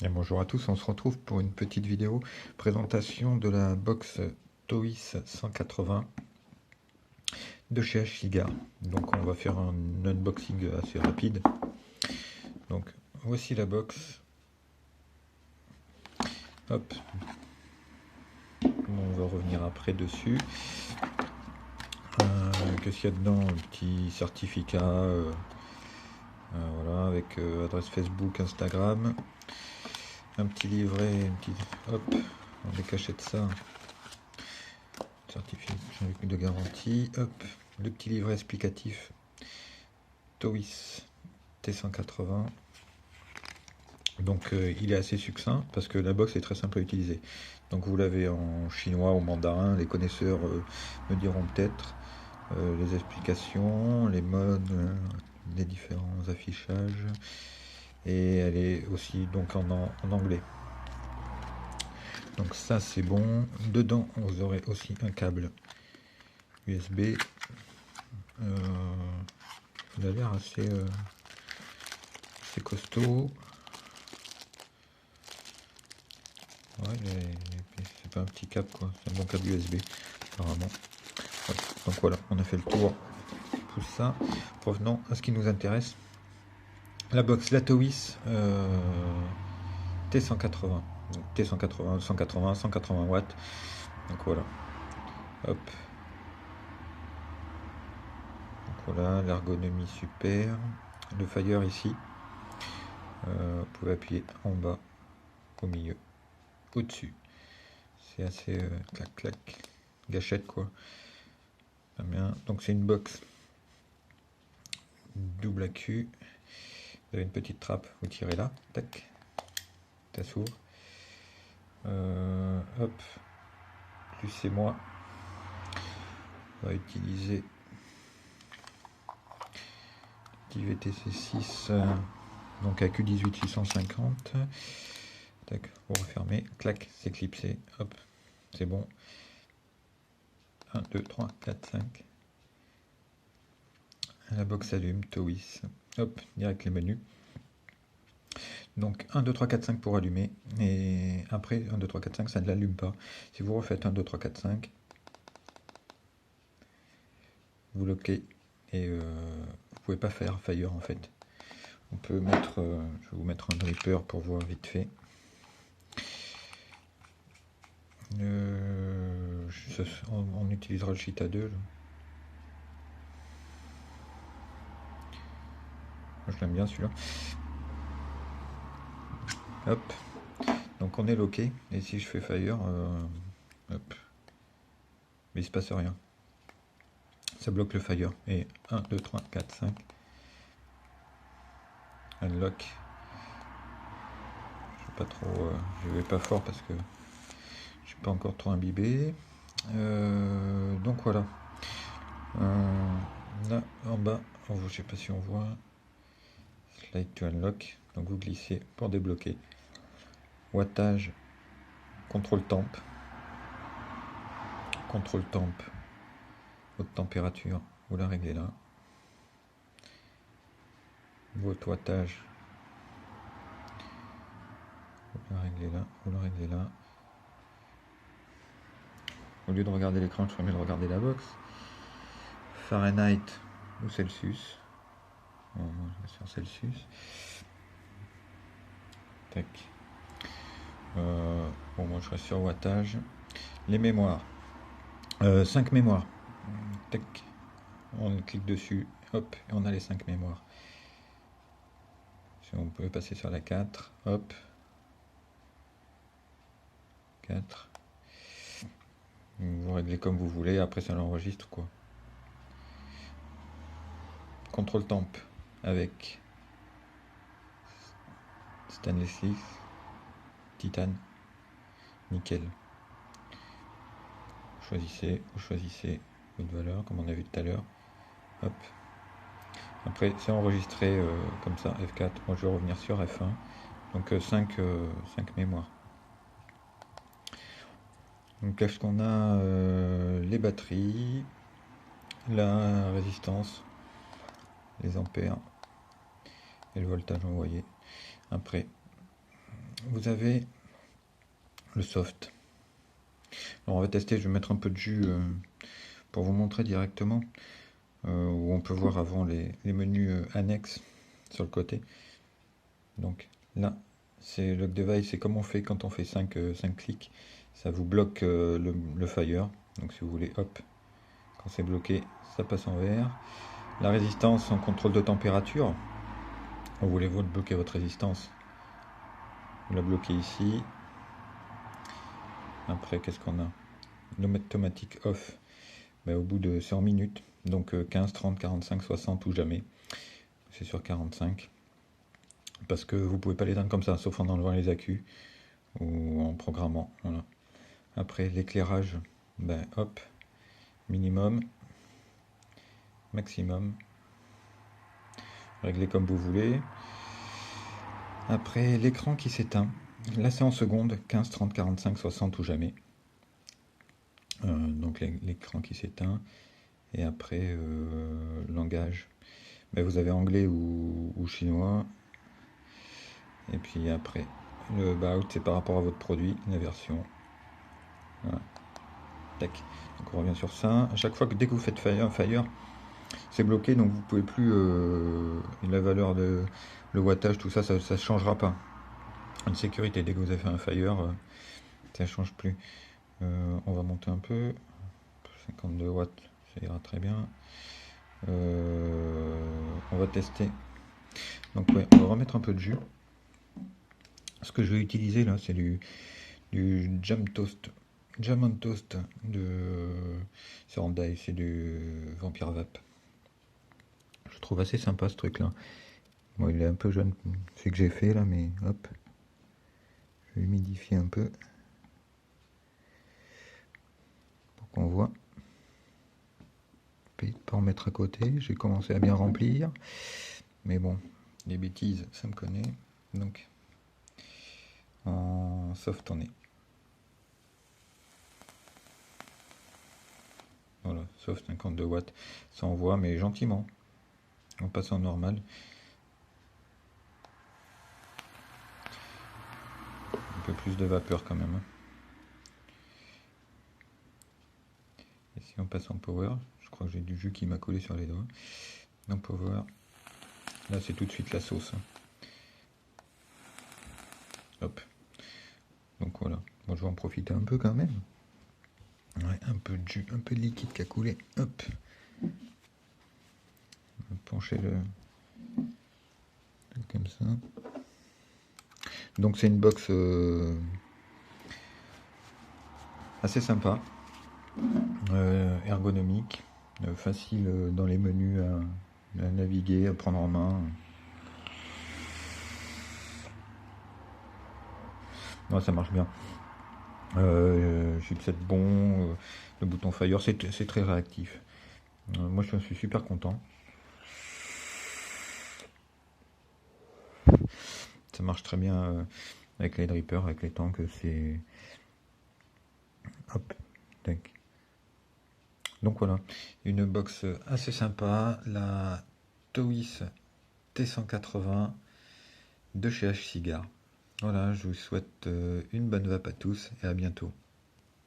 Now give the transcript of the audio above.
Et bonjour à tous, on se retrouve pour une petite vidéo présentation de la box Toys 180 de chez H-Cigar. Donc on va faire un unboxing assez rapide. Donc voici la box. Hop. On va revenir après dessus. Qu'est-ce qu'il y a dedans? Un petit certificat, voilà, avec adresse Facebook, Instagram. Un petit livret, hop, on décachette ça. Certificat de garantie, hop, le petit livret explicatif Toys T180. Donc il est assez succinct parce que la box est très simple à utiliser. Donc vous l'avez en chinois ou mandarin, les connaisseurs me diront peut-être les explications, les modes, les différents affichages, et elle est aussi donc en anglais. Donc ça c'est bon. Dedans vous aurez aussi un câble USB. Il a l'air assez costaud. Ouais, c'est pas un petit câble quoi, c'est un bon câble USB apparemment. Ouais. Donc voilà, on a fait le tour tout ça. Revenons à ce qui nous intéresse. La box Latois T180. Donc, T180, 180, 180 watts. Donc voilà. Hop. Donc voilà, l'ergonomie super. Le Fire ici. Vous pouvez appuyer en bas, au milieu, au-dessus. C'est assez clac clac. Gâchette quoi. Bien. Donc c'est une box double accu. Vous avez une petite trappe, vous tirez là, tac, ça s'ouvre. Hop, plus c'est moi. On va utiliser petit VTC6, donc AQ18 650. Tac, pour refermer, clac, c'est clipsé, hop, c'est bon. 1, 2, 3, 4, 5. La box allume, Toys. Hop, direct les menus. Donc 1, 2, 3, 4, 5 pour allumer. Et après 1, 2, 3, 4, 5, ça ne l'allume pas. Si vous refaites 1, 2, 3, 4, 5, vous loquez. Et vous pouvez pas faire Fire en fait. On peut mettre, je vais vous mettre un dripper pour voir vite fait. On utilisera le Cheetah 2. Je l'aime bien celui-là. Hop. Donc on est loqué. Et si je fais Fire, hop. Mais il se passe rien. Ça bloque le Fire. Et 1, 2, 3, 4, 5. Unlock. Je vais pas trop. Je vais pas fort parce que je suis pas encore trop imbibé. Donc voilà. Là en bas, je sais pas si on voit. Slide to unlock. Donc vous glissez pour débloquer. Wattage, contrôle temp. Contrôle temp, haute température, vous la réglez là. Votre wattage, vous la réglez là, vous la réglez là. Au lieu de regarder l'écran, je ferais mieux de regarder la box. Fahrenheit ou Celsius. Bon, moi je vais sur Celsius. Tac. Bon, moi je reste sur wattage. Les mémoires. 5 mémoires. Tac. On clique dessus. Hop. Et on a les 5 mémoires. Si on peut passer sur la 4. Hop. 4. Vous réglez comme vous voulez. Après ça l'enregistre quoi. Contrôle temp avec stainless steel, titane, nickel. Vous choisissez votre valeur comme on a vu tout à l'heure. Hop. Après c'est enregistré comme ça, F4. Moi je vais revenir sur F1. Donc 5 mémoires. Donc qu'est-ce qu'on a? Les batteries, la résistance, les ampères et le voltage envoyé. Après vous avez le soft. Alors on va tester, je vais mettre un peu de jus pour vous montrer directement, où on peut voir avant les menus annexes sur le côté. Donc là, c'est Lock Device, c'est comme on fait quand on fait 5 clics, ça vous bloque le Fire. Donc si vous voulez, hop, quand c'est bloqué, ça passe en vert. La résistance en contrôle de température, vous voulez bloquer votre résistance, vous la bloquez ici. Après, qu'est-ce qu'on a? L'automatique off, ben, au bout de 100 minutes, donc 15, 30, 45, 60 ou jamais. C'est sur 45. Parce que vous pouvez pas l'éteindre comme ça, sauf en enlevant les accus ou en programmant. Voilà. Après, l'éclairage, ben hop, minimum, maximum. Réglez comme vous voulez. Après, l'écran qui s'éteint. Là, c'est en secondes, 15, 30, 45, 60 ou jamais. Donc l'écran qui s'éteint. Et après, langage. Ben, vous avez anglais ou chinois. Et puis après, le about, c'est par rapport à votre produit, la version. Voilà. Tac. Donc on revient sur ça. À chaque fois que dès que vous faites Fire, c'est bloqué, donc vous pouvez plus la valeur de le wattage, tout ça, ça ne changera pas. Une sécurité, dès que vous avez fait un Fire, ça ne change plus. On va monter un peu. 52 watts, ça ira très bien. On va tester. Donc ouais, on va remettre un peu de jus. Ce que je vais utiliser là, c'est du Jam on Toast de Serendai, c'est du Vampire Vape. Je trouve assez sympa ce truc là. Bon, il est un peu jeune, c'est que j'ai fait là, mais hop, je vais humidifier un peu pour qu'on voit. Pas en mettre à côté, j'ai commencé à bien remplir, mais bon, les bêtises, ça me connaît. Donc, en soft on est. Voilà, soft 52 watts, ça envoie, mais gentiment. On passe en normal. Un peu plus de vapeur quand même. Et si on passe en power, je crois que j'ai du jus qui m'a collé sur les doigts. En power, là c'est tout de suite la sauce. Hop. Donc voilà. Bon, je vais en profiter un peu quand même. Ouais, un peu de jus, un peu de liquide qui a coulé. Hop. On va pencher le comme ça. Donc c'est une box assez sympa, ergonomique, facile dans les menus à naviguer, à prendre en main. Ouais, ça marche bien. Chipset bon, le bouton Fire, c'est très réactif. Moi je suis super content. Ça marche très bien avec les drippers, avec les tanks, c'est... Hop, tac. Donc voilà, une box assez sympa, la Towis T180 de chez H Cigar. Voilà, je vous souhaite une bonne vape à tous et à bientôt.